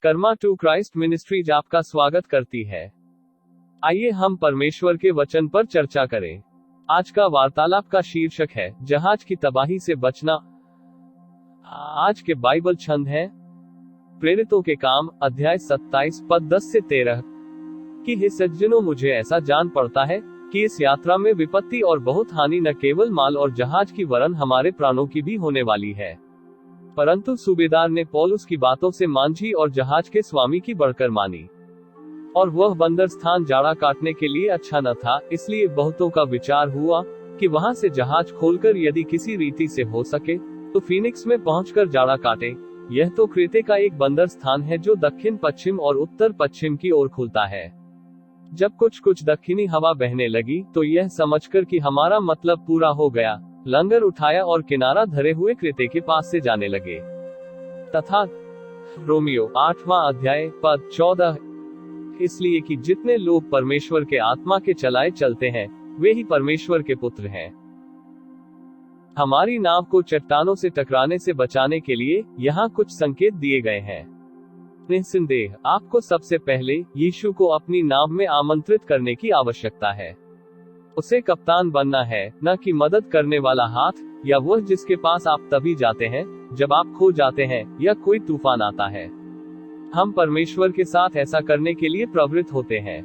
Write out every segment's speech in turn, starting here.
Karma to Christ ministries आपका स्वागत करती है। आइए हम परमेश्वर के वचन पर चर्चा करें। आज का वार्तालाप का शीर्षक है जहाज की तबाही से बचना। आज के बाइबल छंद है प्रेरितों के काम अध्याय 27 पद 10 से 13 कि हे सज्जनों, मुझे ऐसा जान पड़ता है कि इस यात्रा में विपत्ति और बहुत हानि न केवल माल और जहाज की वरन हमारे प्राणों की भी होने वाली है। परंतु सूबेदार ने पौलुस की बातों से मांझी और जहाज के स्वामी की बढ़कर मानी। और वह बंदर स्थान जाड़ा काटने के लिए अच्छा न था, इसलिए बहुतों का विचार हुआ कि वहां से जहाज खोलकर यदि किसी रीति से हो सके तो फीनिक्स में पहुंचकर जाड़ा काटे। यह तो क्रेते का एक बंदर स्थान है जो दक्षिण पश्चिम और उत्तर पश्चिम की ओर खुलता है। जब कुछ दक्षिणी हवा बहने लगी तो यह समझकर कि हमारा मतलब पूरा हो गया, लंगर उठाया और किनारा धरे हुए क्रेते के पास से जाने लगे। तथा रोमियो 8वां अध्याय पद 14, इसलिए कि जितने लोग परमेश्वर के आत्मा के चलाए चलते हैं वे ही परमेश्वर के पुत्र हैं। हमारी नाव को चट्टानों से टकराने से बचाने के लिए यहाँ कुछ संकेत दिए गए हैं। निस्संदेह आपको सबसे पहले यीशु को अपनी नाव में आमंत्रित करने की आवश्यकता है। उसे कप्तान बनना है, न कि मदद करने वाला हाथ, या वह जिसके पास आप तभी जाते हैं जब आप खो जाते हैं या कोई तूफान आता है। हम परमेश्वर के साथ ऐसा करने के लिए प्रवृत्त होते हैं।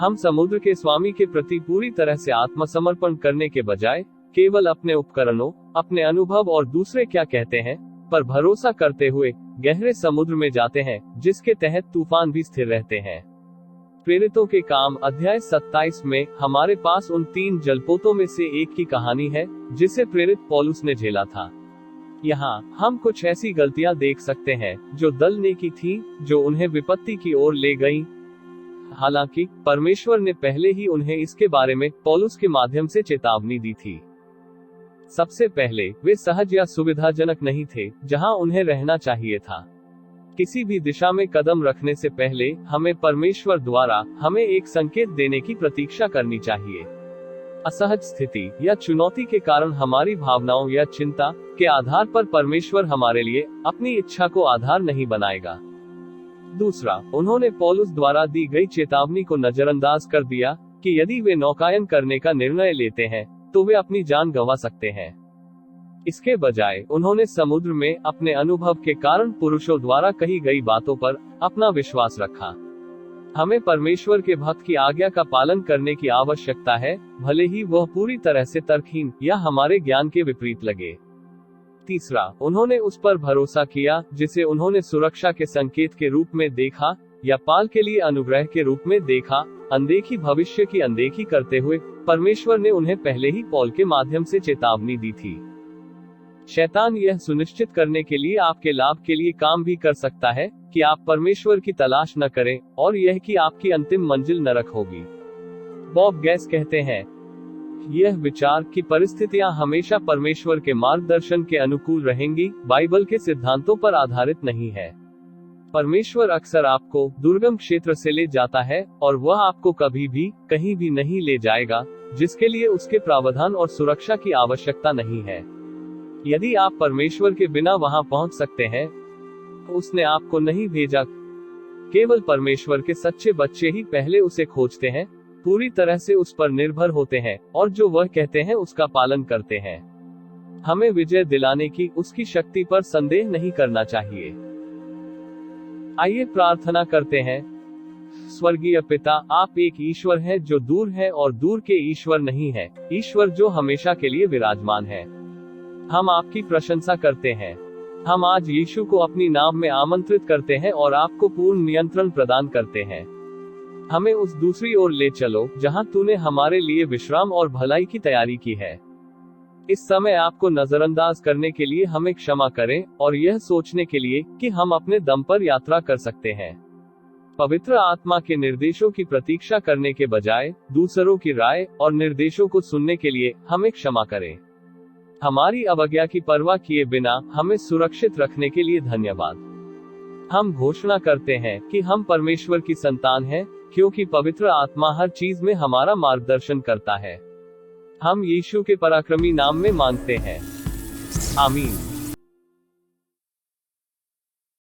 हम समुद्र के स्वामी के प्रति पूरी तरह से आत्मसमर्पण करने के बजाय केवल अपने उपकरणों, अपने अनुभव और दूसरे क्या कहते हैं पर भरोसा करते हुए गहरे समुद्र में जाते हैं, जिसके तहत तूफान भी स्थिर रहते हैं। प्रेरितों के काम अध्याय 27 में हमारे पास उन 3 जलपोतों में से एक की कहानी है जिसे प्रेरित पौलुस ने झेला था। यहाँ हम कुछ ऐसी गलतियां देख सकते हैं जो दल ने की थी, जो उन्हें विपत्ति की ओर ले गई। हालांकि परमेश्वर ने पहले ही उन्हें इसके बारे में पौलुस के माध्यम से चेतावनी दी थी। सबसे पहले वे सहज या सुविधाजनक नहीं थे जहां उन्हें रहना चाहिए था। किसी भी दिशा में कदम रखने से पहले हमें परमेश्वर द्वारा हमें एक संकेत देने की प्रतीक्षा करनी चाहिए। असहज स्थिति या चुनौती के कारण हमारी भावनाओं या चिंता के आधार पर परमेश्वर हमारे लिए अपनी इच्छा को आधार नहीं बनाएगा। दूसरा, उन्होंने पौलुस द्वारा दी गई चेतावनी को नजरअंदाज कर दिया कि यदि वे नौकायन करने का निर्णय लेते हैं तो वे अपनी जान गंवा सकते हैं। इसके बजाय उन्होंने समुद्र में अपने अनुभव के कारण पुरुषों द्वारा कही गई बातों पर अपना विश्वास रखा। हमें परमेश्वर के भक्त की आज्ञा का पालन करने की आवश्यकता है, भले ही वह पूरी तरह से तर्कहीन या हमारे ज्ञान के विपरीत लगे। तीसरा, उन्होंने उस पर भरोसा किया जिसे उन्होंने सुरक्षा के संकेत के रूप में देखा या पाल के लिए अनुग्रह के रूप में देखा। अनदेखी भविष्य की अनदेखी करते हुए परमेश्वर ने उन्हें पहले ही पौल के माध्यम से चेतावनी दी थी। शैतान यह सुनिश्चित करने के लिए आपके लाभ के लिए काम भी कर सकता है कि आप परमेश्वर की तलाश न करें, और यह कि आपकी अंतिम मंजिल नरक होगी। बॉब गैस कहते हैं, यह विचार कि परिस्थितियां हमेशा परमेश्वर के मार्गदर्शन के अनुकूल रहेंगी बाइबल के सिद्धांतों पर आधारित नहीं है। परमेश्वर अक्सर आपको दुर्गम क्षेत्र से ले जाता है और वह आपको कभी भी कहीं भी नहीं ले जाएगा जिसके लिए उसके प्रावधान और सुरक्षा की आवश्यकता नहीं है। यदि आप परमेश्वर के बिना वहां पहुंच सकते हैं, तो उसने आपको नहीं भेजा। केवल परमेश्वर के सच्चे बच्चे ही पहले उसे खोजते हैं, पूरी तरह से उस पर निर्भर होते हैं और जो वह कहते हैं उसका पालन करते हैं। हमें विजय दिलाने की उसकी शक्ति पर संदेह नहीं करना चाहिए। आइए प्रार्थना करते हैं। स्वर्गीय पिता, आप एक ईश्वर हैं जो दूर है और दूर के ईश्वर नहीं है, ईश्वर जो हमेशा के लिए विराजमान है। हम आपकी प्रशंसा करते हैं। हम आज यीशु को अपनी नाव में आमंत्रित करते हैं और आपको पूर्ण नियंत्रण प्रदान करते हैं। हमें उस दूसरी ओर ले चलो जहां तूने हमारे लिए विश्राम और भलाई की तैयारी की है। इस समय आपको नजरअंदाज करने के लिए हमें क्षमा करें और यह सोचने के लिए कि हम अपने दम पर यात्रा कर सकते हैं। पवित्र आत्मा के निर्देशों की प्रतीक्षा करने के बजाय दूसरों की राय और निर्देशों को सुनने के लिए हमें क्षमा करें। हमारी अवज्ञा की परवाह किए बिना हमें सुरक्षित रखने के लिए धन्यवाद। हम घोषणा करते हैं कि हम परमेश्वर की संतान हैं, क्योंकि पवित्र आत्मा हर चीज में हमारा मार्गदर्शन करता है। हम यीशु के पराक्रमी नाम में मांगते हैं। आमीन।